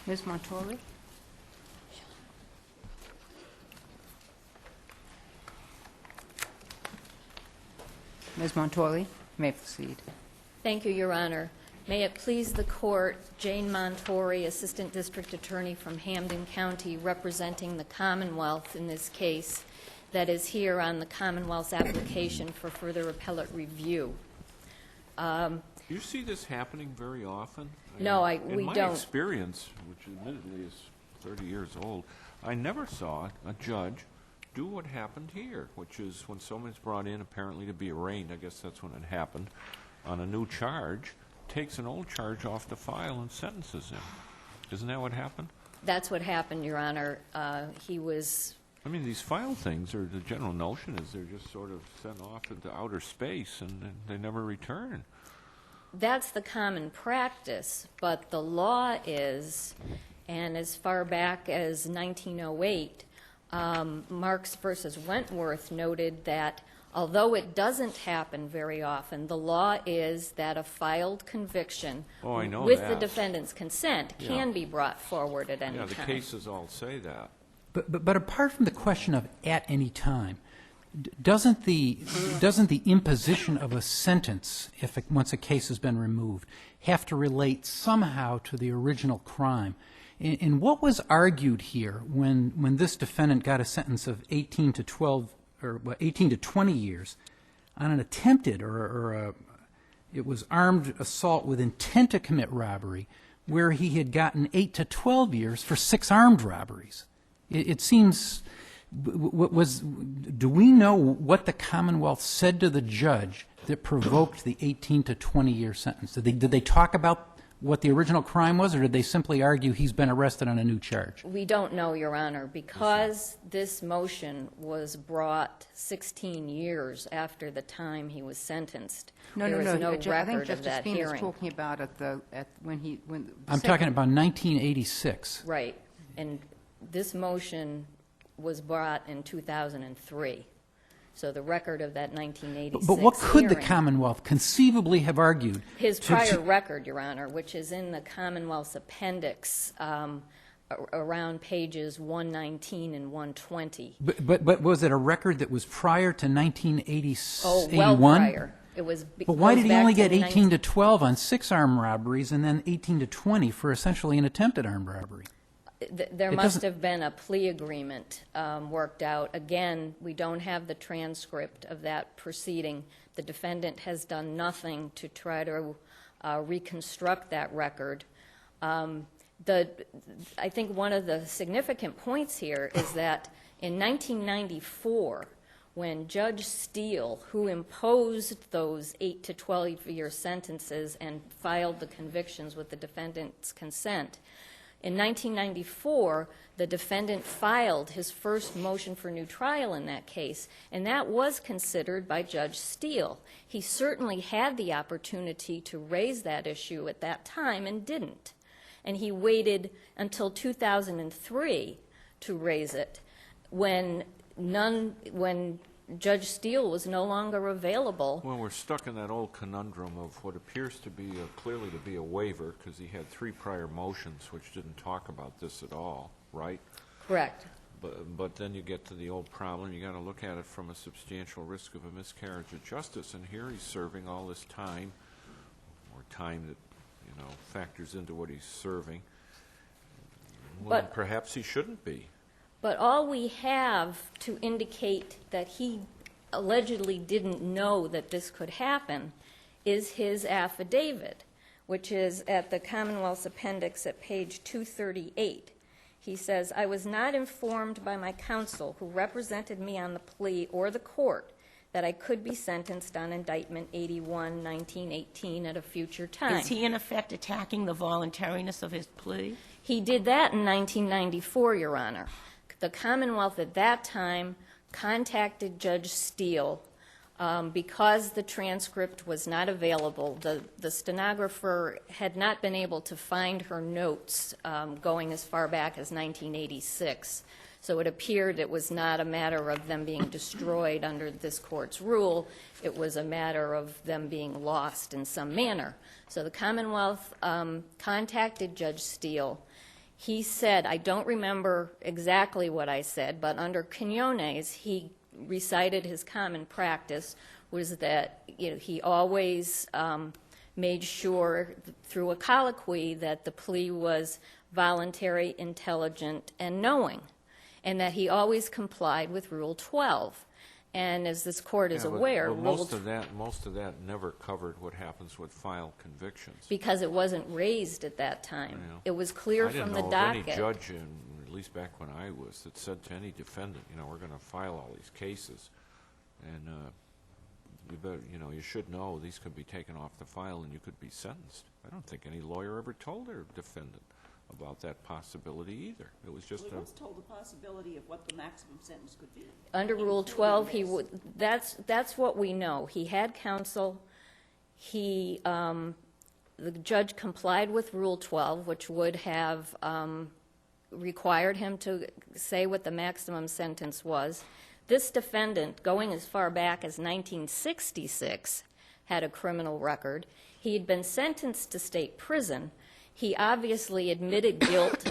Ms. Montori? Ms. Montori, you may proceed. Thank you, Your Honor. May it please the Court, Jane Montori, Assistant District Attorney from Hampden County, representing the Commonwealth in this case, that is here on the Commonwealth's application for further appellate review. You see this happening very often? No, we In my don't. experience, which admittedly is 30 years old, I never saw a judge do what happened here, which is when someone's brought in apparently to be arraigned, I guess that's when it happened, on a new charge, takes an old charge off the file and sentences him. Isn't that what happened? That's what happened, Your Honor. He was... I mean, these file things, the general notion is they're just sort of sent off into outer space and they never return. That's the common practice, but the law is, and as far back as 1908, Marks versus Wentworth noted that although it doesn't happen very often, the law is that a filed conviction with the defendant's consent can be brought forward at any time. Yeah, the cases all say that. But apart from the question of at any time, doesn't the imposition of a sentence, once a case has been removed, have to relate somehow to the original crime? And what was argued here when this defendant got a sentence of 18 to 20 years on an attempted it was armed assault with intent to commit robbery, where he had gotten 8 to 12 years for 6 armed robberies? It seems, do we know what the Commonwealth said to the judge that provoked the 18 to 20-year sentence? Did they talk about what the original crime was, or did they simply argue he's been arrested on a new charge? We don't know, Your Honor, because this motion was brought 16 years after the time he was sentenced. There is no I think record of Justice that Keenan is hearing. talking about I'm talking about 1986. Right, and this motion was brought in 2003. So the record of that 1986 But what could the hearing- Commonwealth conceivably have argued? His prior record, Your Honor, which is in the Commonwealth's appendix around pages 119 and 120. But was it a record that was prior to 1981? Oh, well prior. It was. But why did he only get 18 19 to 12 on 6 armed robberies and then 18 to 20 for essentially an attempted armed robbery? There must have been a plea agreement worked out. Again, we don't have the transcript of that proceeding. The defendant has done nothing to try to reconstruct that record. I think one of the significant points here is that in 1994, when Judge Steele, who imposed those 8 to 12-year sentences and filed the convictions with the defendant's consent, in 1994, the defendant filed his first motion for new trial in that case, and that was considered by Judge Steele. He certainly had the opportunity to raise that issue at that time and didn't. And he waited until 2003 to raise it when Judge Steele was no longer available. Well, we're stuck in that old conundrum of what appears to be clearly to be a waiver, because he had 3 prior motions which didn't talk about this at all, right? Correct. But then you get to the old problem. You got to look at it from a substantial risk of a miscarriage of justice, and here he's serving all this time, or time that factors into what he's serving. Well, But perhaps he shouldn't be. But all we have to indicate that he allegedly didn't know that this could happen is his affidavit, which is at the Commonwealth's appendix at page 238. He says, "I was not informed by my counsel who represented me on the plea or the court that I could be sentenced on indictment 81-1918 at a future time." Is he in effect attacking the voluntariness of his plea? He did that in 1994, Your Honor. The Commonwealth at that time contacted Judge Steele because the transcript was not available. The stenographer had not been able to find her notes going as far back as 1986. So it appeared it was not a matter of them being destroyed under this court's rule. It was a matter of them being lost in some manner. So the Commonwealth contacted Judge Steele. he said, I don't remember exactly what I said, but under Quinones, he recited his common practice was that he always made sure through a colloquy that the plea was voluntary, intelligent, and knowing, and that he always complied with Rule 12. And as this court is aware, most of that never covered what happens with filed convictions. because it wasn't raised at that time. Yeah. It was clear from the I didn't know docket. of any judge, at least back when I was, that said to any defendant, we're going to file all these cases, and you better, you should know these could be taken off the file and you could be sentenced. I don't think any lawyer ever told their defendant about that possibility either. It was just Well, he was told the possibility of what the maximum sentence could be. Under Rule 12, he would. That's what we know. He had counsel. The judge complied with Rule 12, which would have required him to say what the maximum sentence was. This defendant, going as far back as 1966, had a criminal record. He had been sentenced to state prison. He obviously admitted guilt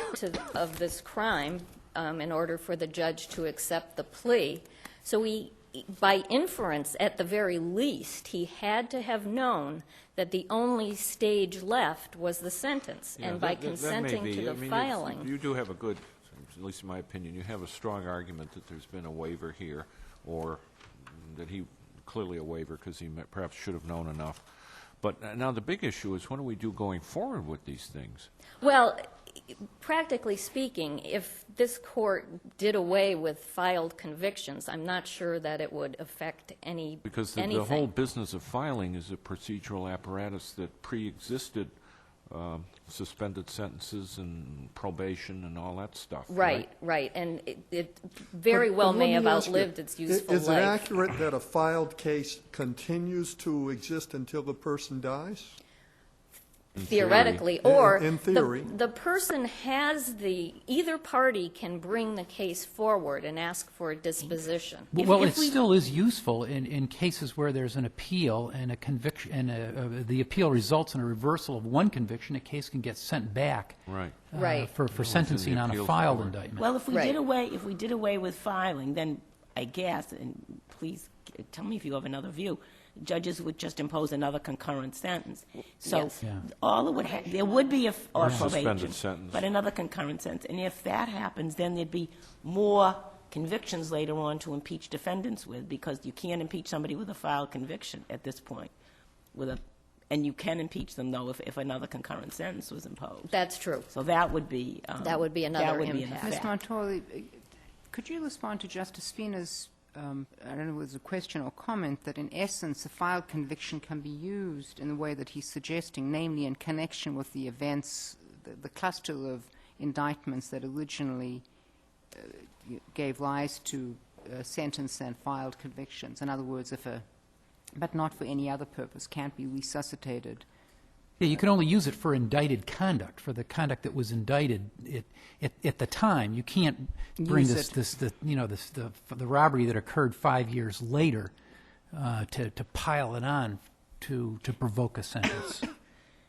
of this crime in order for the judge to accept the plea. So he, by inference, at the very least, he had to have known that the only stage left was the sentence. Yeah, And by that may consenting be. to the I mean, filing. You do have a good, at least in my opinion, you have a strong argument that there's been a waiver here, or that he, clearly a waiver because he perhaps should have known enough. But now the big issue is, what do we do going forward with these things? Well, practically speaking, if this court did away with filed convictions, I'm not sure that it would affect anything. Because the whole business of filing is a procedural apparatus that pre-existed suspended sentences and probation and all that stuff. Right. And it very well But may let have me ask you, outlived its useful life. Is it accurate that a filed case continues to exist until the person dies? In Theoretically, theory. or In theory. the person has either party can bring the case forward and ask for a disposition. Well, it still is useful in cases where there's an appeal and a conviction, and the appeal results in a reversal of one conviction. A case can get sent back Right. Right. for sentencing on a appeals filed court. indictment. Well, if we Right. did away with filing, then I guess, and please tell me if you have another view, judges would just impose another concurrent sentence. So Yes. Yeah. all it would there would be or suspended probation, sentence. but another concurrent sentence. And if that happens, then there'd be more convictions later on to impeach defendants with, because you can't impeach somebody with a filed conviction at this point, and you can impeach them though if another concurrent sentence was imposed. That's true. So that would be That would be another an impact. Ms. effect. Montorley, could you respond to Justice Spina's, I don't know if it was a question or comment, that in essence a filed conviction can be used in the way that he's suggesting, namely in connection with the events, the cluster of indictments that originally gave rise to sentence and filed convictions. In other words, but not for any other purpose, can't be resuscitated. Yeah, you can only use it for indicted conduct, for the conduct that was indicted at the time. You can't bring Use the robbery that occurred 5 years later to pile it on to provoke a sentence.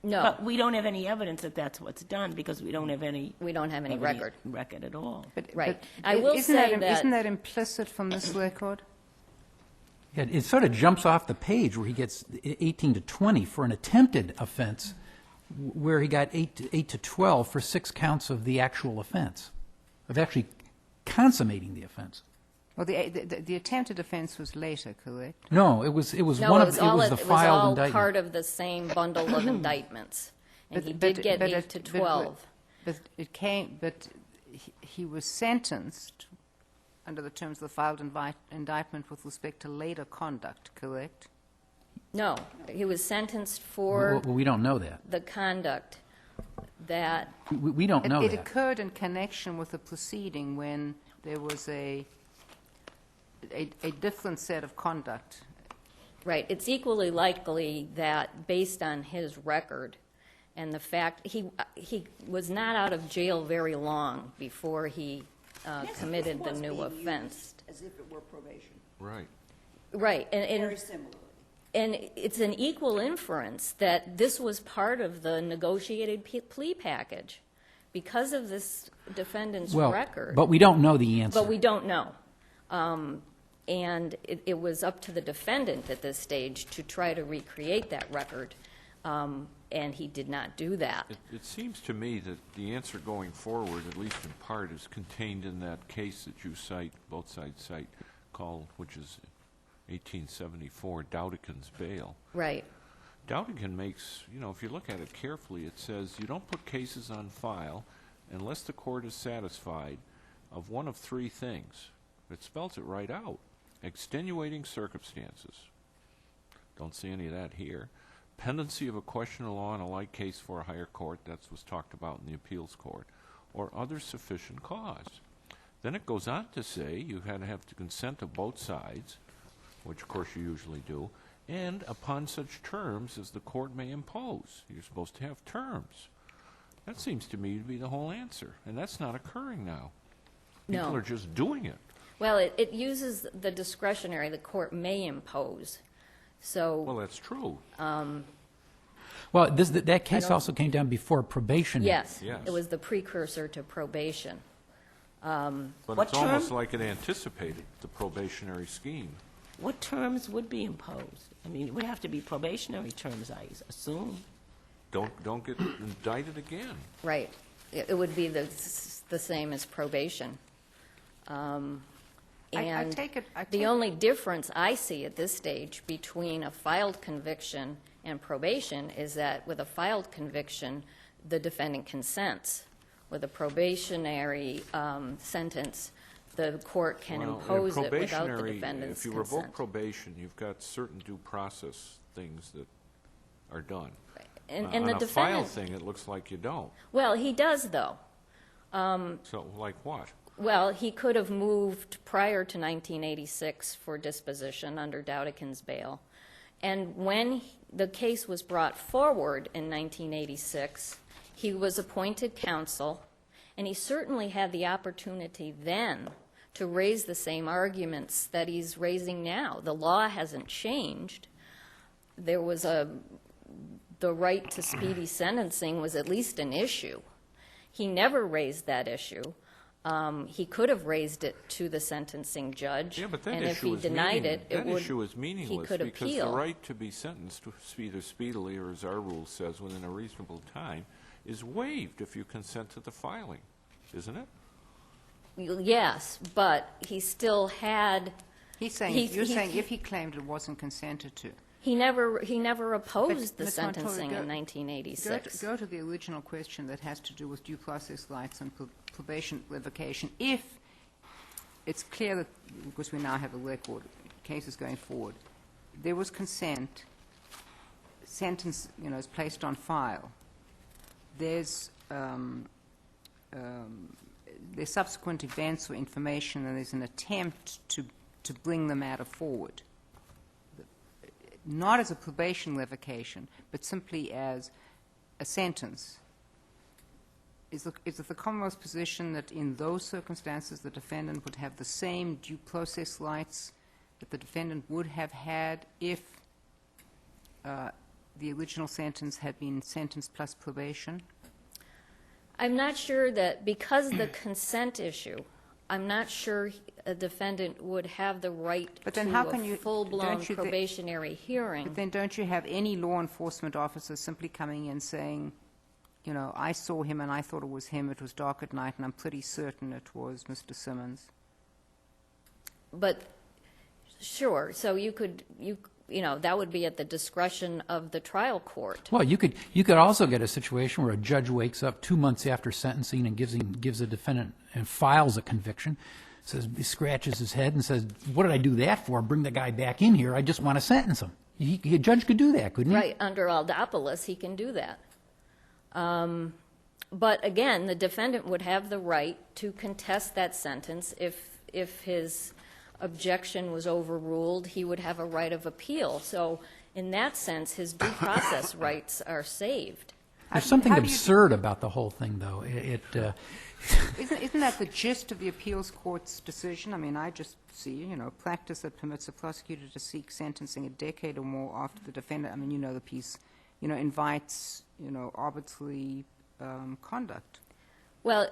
No, But we don't have any evidence that that's what's done, because we don't have any record. record at all. Right. But I will isn't say isn't that implicit from this record? Yeah, it sort of jumps off the page where he gets 18 to 20 for an attempted offense, where he got 8 to 12 for 6 counts of the actual offense, of actually consummating the offense. Well, the attempted offense was later, correct? No, it was No, one of all the filed all indictment. part of the same bundle of indictments, and he did get 8 to 12. But he was sentenced under the terms of the filed indictment with respect to later conduct, correct? No, he was sentenced for Well, we don't know that. the conduct that, We don't know It that. occurred in connection with a proceeding when there was a different set of conduct. right, it's equally likely that based on his record and the fact, he was not out of jail very long before he committed the This was new being offense. used as if it were probation, Right. Right, very similarly. and it's an equal inference that this was part of the negotiated plea package, because of this defendant's Well, record. but we don't know the answer. But we don't know. And it was up to the defendant at this stage to try to recreate that record, and he did not do that. It seems to me that the answer going forward, at least in part, is contained in that case that you cite, both sides cite, which is 1874, Dowdikin's bail. Right. Dowdikin makes, if you look at it carefully, it says you don't put cases on file unless the court is satisfied of one of three things. It spells it right out. Extenuating circumstances. Don't see any of that here. Pendency of a question of law in a like case for a higher court, that's what's talked about in the appeals court, or other sufficient cause. Then it goes on to say you had to have the consent of both sides, which of course you usually do, and upon such terms as the court may impose. You're supposed to have terms. That seems to me to be the whole answer, and that's not occurring now. People No. are just doing it. Well, it uses the discretionary, the court may impose. So. Well, that's true. Well, that case also came down before probation. Yes. Yes. It was the precursor to probation. But What it's almost term? like it anticipated the probationary scheme. What terms would be imposed? I mean, it would have to be probationary terms, I assume. Don't get indicted again. Right. It would be the same as probation. And take it- I the take- only difference I see at this stage between a filed conviction and probation is that with a filed conviction, the defendant consents. With a probationary sentence, the court can Well, in impose it without the probationary, defendant's if you consent. revoke probation, you've got certain due process things that are done. And On the a file defendant, thing, it looks like you don't. well, he does, though. So, like what? Well, he could have moved prior to 1986 for disposition under Dowdikin's bail. And when the case was brought forward in 1986, he was appointed counsel, and he certainly had the opportunity then to raise the same arguments that he's raising now. The law hasn't changed. There was the right to speedy sentencing was at least an issue. He never raised that issue. He could have raised it to the sentencing judge, Yeah, but that and if issue he is denied it, it that would, issue is he meaningless could because the appeal. right to be sentenced either speedily or, as our rule says, within a reasonable time, is waived if you consent to the filing, isn't it? Yes, but he still had, You're saying if he claimed it wasn't consented to. he never opposed the Ms. Montoya, sentencing in Go 1986. to the original question that has to do with due process rights and probation revocation. If it's clear that, because we now have a record, cases going forward, there was consent, sentence, is placed on file, there's subsequent events or information, and there's an attempt to bring the matter forward, not as a probation revocation, but simply as a sentence. Is it the Commonwealth's position that in those circumstances the defendant would have the same due process rights that the defendant would have had if the original sentence had been sentence plus probation? I'm not sure that, because of the consent issue, I'm not sure a defendant would have the right But then to how can a you- full-blown don't you thi- probationary hearing. But then don't you have any law enforcement officer simply coming in saying, I saw him and I thought it was him, it was dark at night, and I'm pretty certain it was Mr. Simmons? But, sure, so you could, that would be at the discretion of the trial court. Well, you could also get a situation where a judge wakes up 2 months after sentencing and gives a defendant and files a conviction, he scratches his head and says, "What did I do that for? Bring the guy back in here. I just want to sentence him." A judge could do that, couldn't he? Right, under Aldopolis, he can do that. But again, the defendant would have the right to contest that sentence. If his objection was overruled, he would have a right of appeal. So in that sense, his due process rights are saved. There's something How do you- absurd about the whole thing, though. Isn't that the gist of the appeals court's decision? I mean, I just see, practice that permits a prosecutor to seek sentencing a decade or more after the defendant, the piece, invites, arbitrary conduct. Well,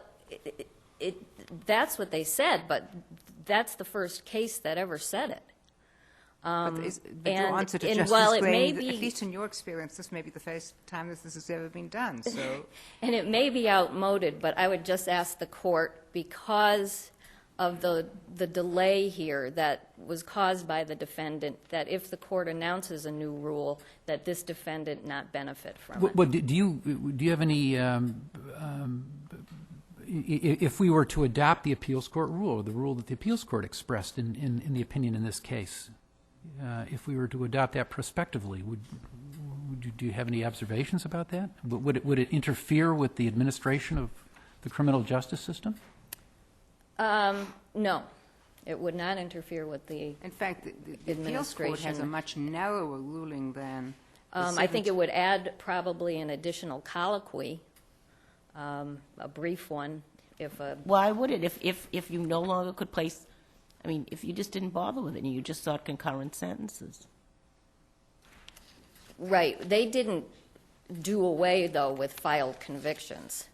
that's what they said, but that's the first case that ever said it. But your and- answer to and Justice while it Gray, may at be- least in your experience, this may be the first time this has ever been done, so... And it may be outmoded, but I would just ask the court, because of the delay here that was caused by the defendant, that if the court announces a new rule, that this defendant not benefit from it. What, do you have any, if we were to adopt the appeals court rule, or the rule that the appeals court expressed in the opinion in this case, if we were to adopt that prospectively, do you have any observations about that? Would it interfere with the administration of the criminal justice system? No, it would not interfere with the In fact, the appeals court has a administration. much narrower ruling than... the I think it seventh- would add probably an additional colloquy, a brief one, if a, Why would it, if you no longer could place, I mean, if you just didn't bother with it and you just sought concurrent sentences? right, they didn't do away, though, with filed convictions.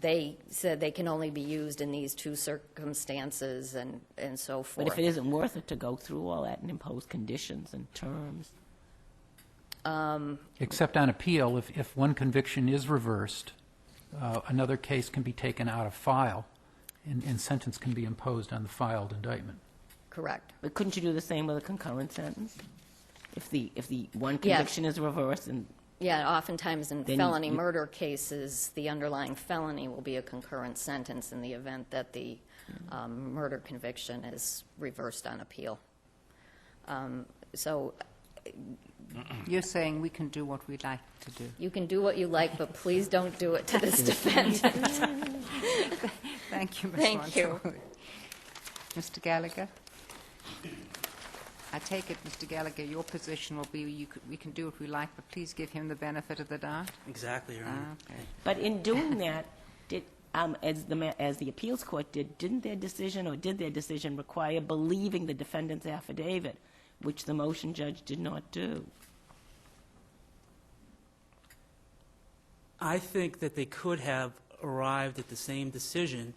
They said they can only be used in these two circumstances and so forth. But if it isn't worth it to go through all that and impose conditions and terms? Except on appeal, if one conviction is reversed, another case can be taken out of file, and sentence can be imposed on the filed indictment. Correct. But couldn't you do the same with a concurrent sentence? If the one Yes. conviction is reversed and Yeah, oftentimes in Then felony you- murder cases, the underlying felony will be a concurrent sentence in the event that the murder conviction is reversed on appeal. So You're saying we can do what we'd like to do. you can do what you like, but please don't do it to this defendant. Thank you, Ms. Thank you. Montoya. Mr. Gallagher? I take it, Mr. Gallagher, your position will be we can do what we like, but please give him the benefit of the doubt? Exactly, Your Honor. Okay. But in doing that, as the appeals court did their decision require believing the defendant's affidavit, which the motion judge did not do? I think that they could have arrived at the same decision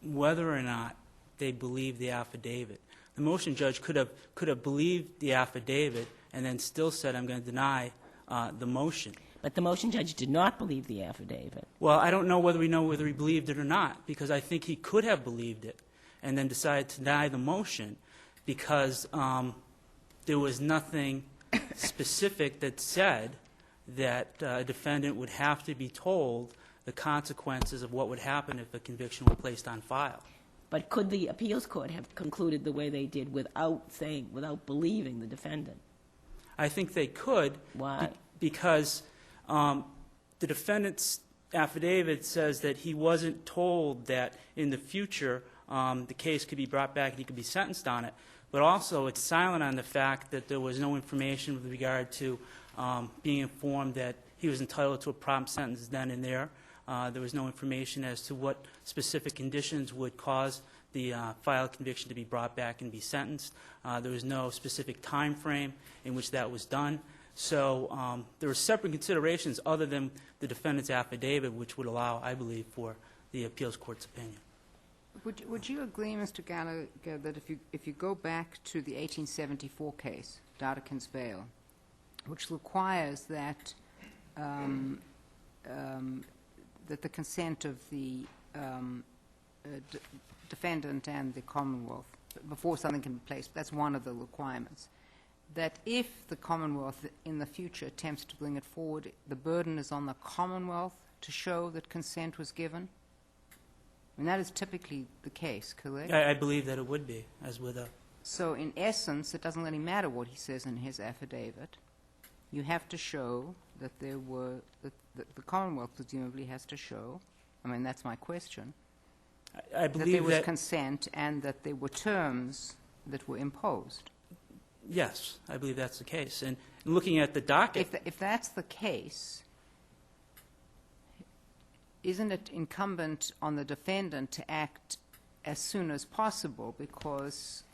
whether or not they believed the affidavit. The motion judge could have believed the affidavit and then still said, I'm going to deny the motion. But the motion judge did not believe the affidavit. Well, I don't know whether he believed it or not, because I think he could have believed it and then decided to deny the motion because there was nothing specific that said that a defendant would have to be told the consequences of what would happen if a conviction were placed on file. But could the appeals court have concluded the way they did without believing the defendant? I think they could. Why? Because the defendant's affidavit says that he wasn't told that in the future the case could be brought back and he could be sentenced on it. But also it's silent on the fact that there was no information with regard to being informed that he was entitled to a prompt sentence then and there. There was no information as to what specific conditions would cause the filed conviction to be brought back and be sentenced. There was no specific time frame in which that was done. So there were separate considerations other than the defendant's affidavit, which would allow, I believe, for the appeals court's opinion. Would you agree, Mr. Gallagher, that if you go back to the 1874 case, Dodekin's bail, which requires that that the consent of the defendant and the Commonwealth before something can be placed, that's one of the requirements, that if the Commonwealth in the future attempts to bring it forward, the burden is on the Commonwealth to show that consent was given? I mean, that is typically the case, correct? I believe that it would be, as with a... So in essence, it doesn't really matter what he says in his affidavit. You have to show that there were, that the Commonwealth presumably has to show, I mean, that's my question, I that believe there was that, consent and that there were terms that were imposed. yes, I believe that's the case. And looking at the docket, If that's the case, isn't it incumbent on the defendant to act as soon as possible? Because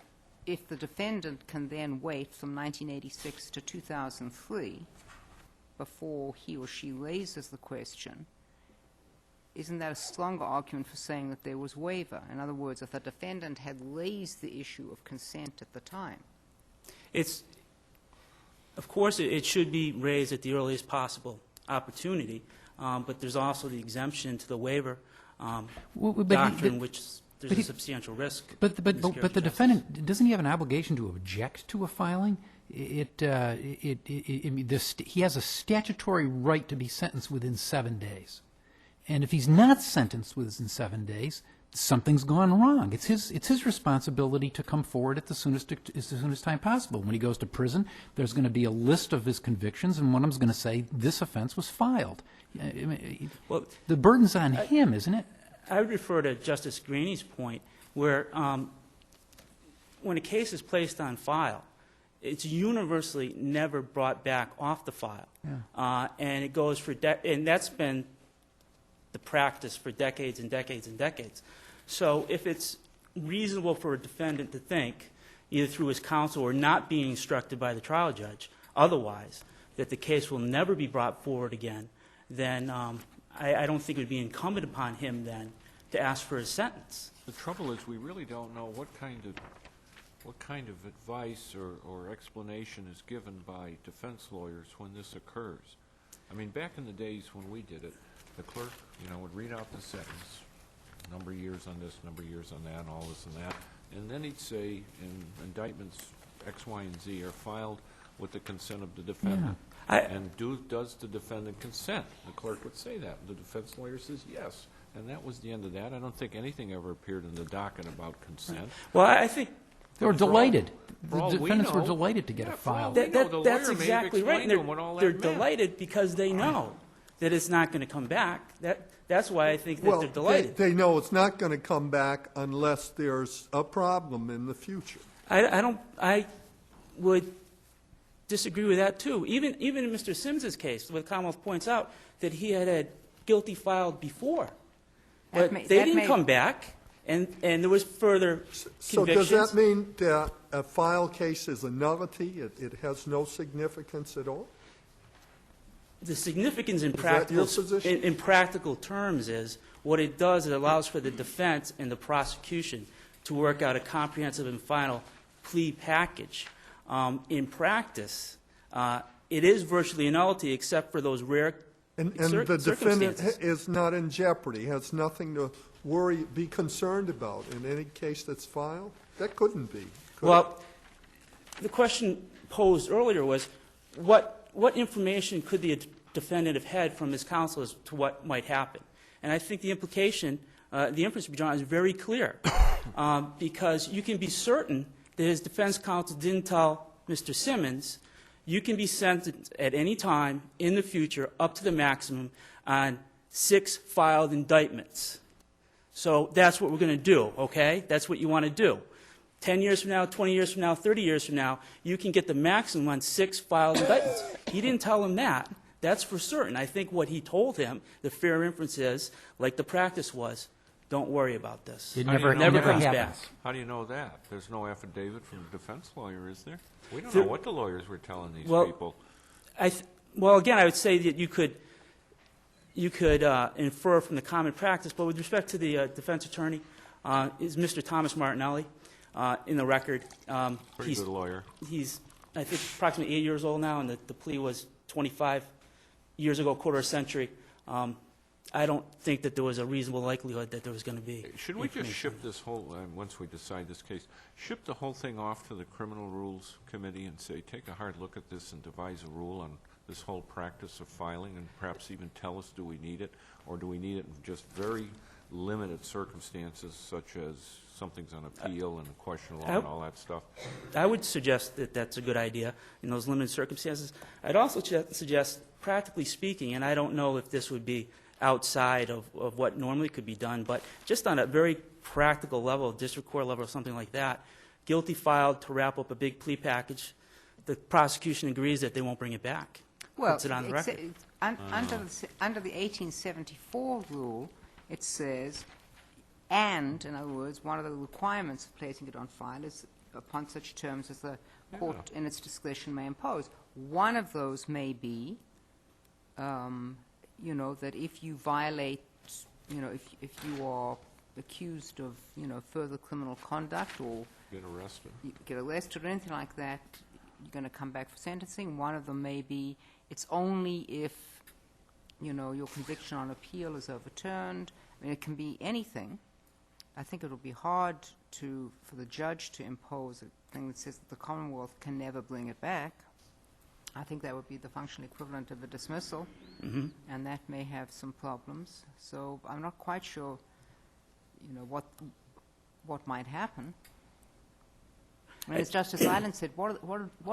if the defendant can then wait from 1986 to 2003, before he or she raises the question, isn't that a stronger argument for saying that there was waiver? In other words, if the defendant had raised the issue of consent at the time. Of course, it should be raised at the earliest possible opportunity, but there's also the exemption to the waiver doctrine, which there's a substantial risk. But the defendant, doesn't he have an obligation to object to a filing? He has a statutory right to be sentenced within 7 days. And if he's not sentenced within 7 days, something's gone wrong. It's his responsibility to come forward at the soonest time possible. When he goes to prison, there's going to be a list of his convictions, and one of them's going to say this offense was filed. Well, the burden's on him, isn't it? I would refer to Justice Greeny's point, where when a case is placed on file, it's universally never brought back off the file, and it goes for and that's been the practice for decades and decades and decades. So if it's reasonable for a defendant to think, either through his counsel or not being instructed by the trial judge, otherwise, that the case will never be brought forward again, then I don't think it would be incumbent upon him then to ask for his sentence. The trouble is, we really don't know what kind of advice or explanation is given by defense lawyers when this occurs. I mean, back in the days when we did it, the clerk, would read out the sentence, number of years on this, number of years on that, and all this and that, and then he'd say, indictments X, Y, and Z are filed with the consent of the defendant. And does the defendant consent? The clerk would say that. The defense lawyer says yes. And that was the end of that. I don't think anything ever appeared in the docket about consent. Well, I think they were delighted. For all The defendants we know, were delighted to get it filed. that's exactly right. They're They're delighted because they know that it's not going to come back. That's why I think that Well, they're delighted. they know it's not going to come back unless there's a problem in the future. I would disagree with that too. Even in Mr. Simmons' case, where the Commonwealth points out that he had guilty filed before, but they didn't come back, and there was further So convictions. does that mean that a file case is a nullity? It has no significance at all? The significance in that your position? in practical terms is what it does. It allows for the defense and the prosecution to work out a comprehensive and final plea package. In practice, it is virtually a nullity except for those rare And the defendant circumstances. is not in jeopardy, has nothing to be concerned about in any case that's filed? That couldn't be. could it? Well, the question posed earlier was what information could the defendant have had from his counsel as to what might happen? And I think the implication, the inference to be drawn is very clear, because you can be certain that his defense counsel didn't tell Mr. Simmons, you can be sentenced at any time in the future up to the maximum on 6 filed indictments. So that's what we're going to do, okay? That's what you want to do. 10 years from now, 20 years from now, 30 years from now, you can get the maximum on 6 filed indictments. He didn't tell him that. That's for certain. I think what he told him, the fair inference is, like the practice was, don't worry about this. It How do you never, know never never comes happens. back. How do you know that? There's no affidavit from the defense lawyer, is there? We don't know what the lawyers were telling these people. Well, again, I would say that you could infer from the common practice, but with respect to the defense attorney, is Mr. Thomas Martinelli in the record. Pretty good lawyer. He's, I think, approximately 8 years old now, and the plea was 25 years ago, quarter of a century. I don't think that there was a reasonable likelihood that there was going to be. Should we just information. ship this whole, once we decide this case, ship the whole thing off to the Criminal Rules Committee and say, take a hard look at this and devise a rule on this whole practice of filing, and perhaps even tell us, do we need it, or do we need it in just very limited circumstances, such as something's on appeal and a question of law and all that stuff? I would suggest that that's a good idea in those limited circumstances. I'd also suggest, practically speaking, and I don't know if this would be outside of what normally could be done, but just on a very practical level, district court level or something like that, guilty filed to wrap up a big plea package, the prosecution agrees that they won't bring it back. Well, Puts it on the record. under the 1874 rule, it says, and, in other words, one of the requirements of placing it on file is upon such terms as the court in its discretion may impose. One of those may be you know, that if you violate, you know, if you are accused of, you know, further criminal conduct or Get arrested. you get arrested or anything like that, you're going to come back for sentencing. One of them may be it's only if, you know, your conviction on appeal is overturned. I mean, it can be anything. I think it will be hard for the judge to impose a thing that says that the Commonwealth can never bring it back. I think that would be the functional equivalent of a dismissal, and that may have some problems. So I'm not quite sure, you know, what might happen. I mean, as Justice Island said, what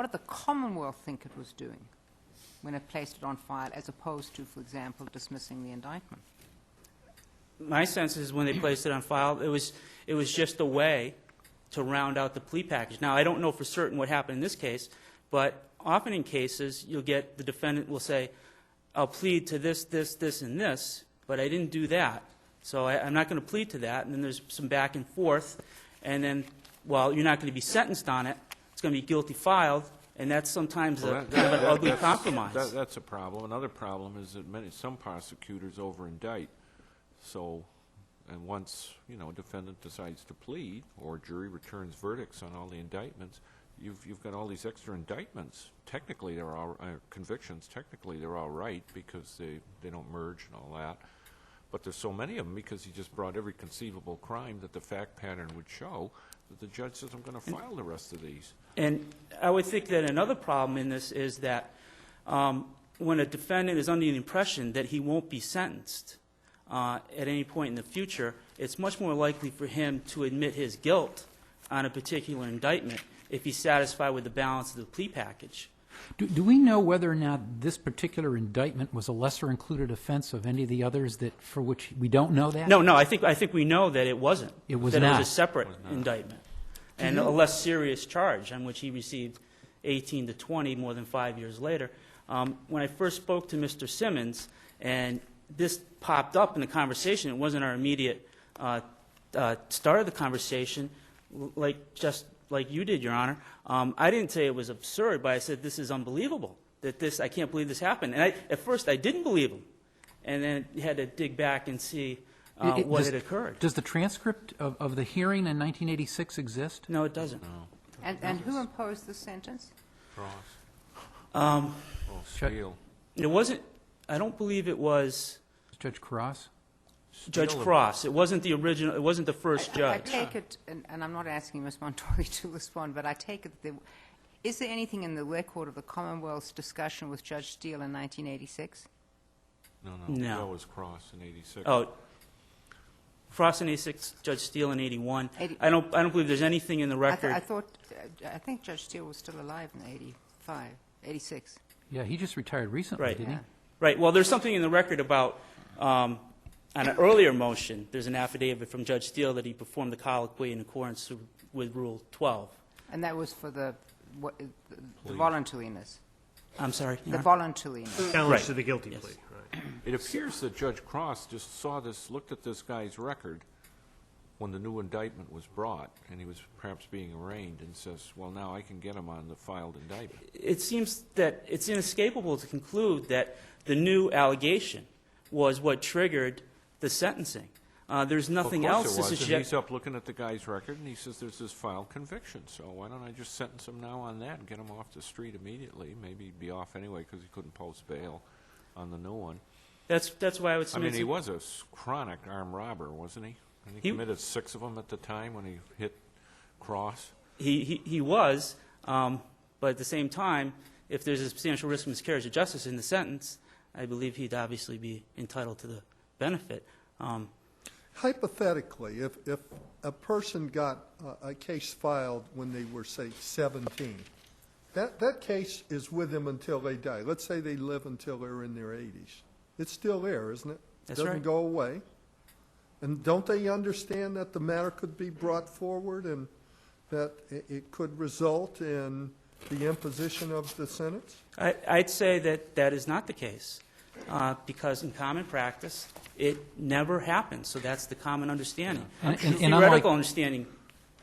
did the Commonwealth think it was doing when it placed it on file, as opposed to, for example, dismissing the indictment? My sense is when they placed it on file, it was just a way to round out the plea package. Now, I don't know for certain what happened in this case, but often in cases, you'll get the defendant will say, I'll plead to this, this, this, and this, but I didn't do that. So I'm not going to plead to that. And then there's some back and forth. And then, well, you're not going to be sentenced on it. It's going to be guilty filed. And that's sometimes kind of an ugly compromise. That's a problem. Another problem is that some prosecutors over-indict. So, and once, you know, a defendant decides to plead or jury returns verdicts on all the indictments, you've got all these extra indictments. Technically, they're all convictions. Technically, they're all right because they don't merge and all that. But there's so many of them because he just brought every conceivable crime that the fact pattern would show that the judge says, I'm going to file the rest of these. And I would think that another problem in this is that when a defendant is under the impression that he won't be sentenced at any point in the future, it's much more likely for him to admit his guilt on a particular indictment if he's satisfied with the balance of the plea package. Do we know whether or not this particular indictment was a lesser included offense of any of the others that for which we don't know that? No, I think we know that it wasn't. It was that not. It was a separate indictment and a less serious charge on which he received 18 to 20 more than 5 years later. When I first spoke to Mr. Simmons, and this popped up in the conversation, it wasn't our immediate start of the conversation, just like you did, Your Honor. I didn't say it was absurd, but I said this is unbelievable, I can't believe this happened. And at first I didn't believe him, and then had to dig back and see what had occurred. Does the transcript of the hearing in 1986 exist? No, it doesn't. No. And who imposed the sentence? Cross. Steele. It wasn't, I don't believe it was Judge Cross? Judge Cross. It wasn't the original, it wasn't the first I judge. take it, and I'm not asking Ms. Montori to respond, but I take it is there anything in the record of the Commonwealth's discussion with Judge Steele in 1986? No. That was Cross in 86. Oh, Cross in 86, Judge Steele in 81. 80. I don't believe there's anything in the record. I think Judge Steele was still alive in 85, 86. Yeah, he just retired recently, Right. didn't he? Right. Well, there's something in the record about, on an earlier motion, there's an affidavit from Judge Steele that he performed the colloquy in accordance with Rule 12. And that was for the voluntariness. I'm sorry? The voluntariness. Challenge Right. to the guilty Yes. plea, right. It appears that Judge Cross just saw this, looked at this guy's record when the new indictment was brought, and he was perhaps being arraigned, and says, well, now I can get him on the filed indictment. It seems that it's inescapable to conclude that the new allegation was what triggered the sentencing. There's nothing Of course else it to was, and suggest. he's up looking at the guy's record, and he says there's this filed conviction, so why don't I just sentence him now on that and get him off the street immediately? Maybe he'd be off anyway because he couldn't post bail on the new one. That's why I would I submit. mean, he was a chronic armed robber, wasn't he? And he committed 6 of them at the time when he hit Cross. He was, but at the same time, if there's a substantial risk of miscarriage of justice in the sentence, I believe he'd obviously be entitled to the benefit. Hypothetically, if a person got a case filed when they were, say, 17, that case is with them until they die. Let's say they live until they're in their 80s. It's still there, isn't it? That's Doesn't right. go away. And don't they understand that the matter could be brought forward and that it could result in the imposition of the sentence? I'd say that that is not the case, because in common practice, it never happens. So that's the common understanding. And Theoretical understanding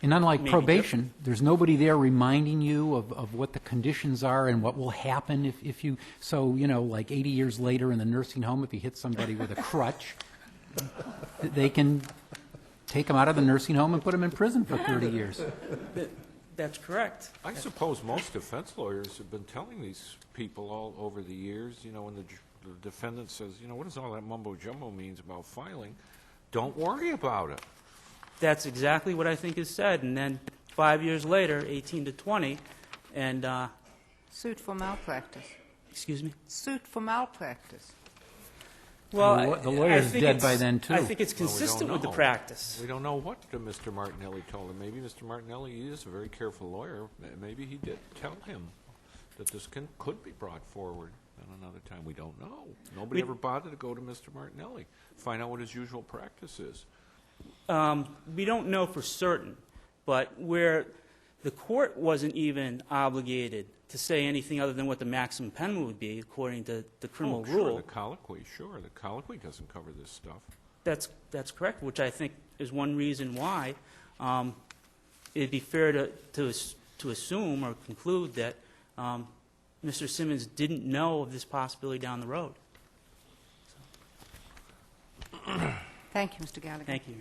And unlike Maybe probation, there's nobody there reminding you of what the conditions are and what will happen if you, so, like 80 years later in the nursing home, if you hit somebody with a crutch, they can take them out of the nursing home and put them in prison for 30 years. That's correct. I suppose most defense lawyers have been telling these people all over the years, when the defendant says, what does all that mumbo-jumbo means about filing? Don't worry about it. That's exactly what I think is said, and then 5 years later, 18 to 20, and, Suit for malpractice. excuse me? Suit for malpractice. Well, The lawyer's I think dead it's- by then, too. I think it's Well, we don't consistent with the know. practice. We don't know what Mr. Martinelli told him. Maybe Mr. Martinelli is a very careful lawyer. Maybe he did tell him that this could be brought forward at another time. We don't know. Nobody ever bothered to go to Mr. Martinelli, find out what his usual practice is. We don't know for certain, but where the court wasn't even obligated to say anything other than what the maximum penalty would be according to the criminal Sure, rule. the colloquy, sure. The colloquy doesn't cover this stuff. That's correct, which I think is one reason why it'd be fair to assume or conclude that Mr. Simmons didn't know of this possibility down the road. Thank you, Mr. Gallagher. Thank you.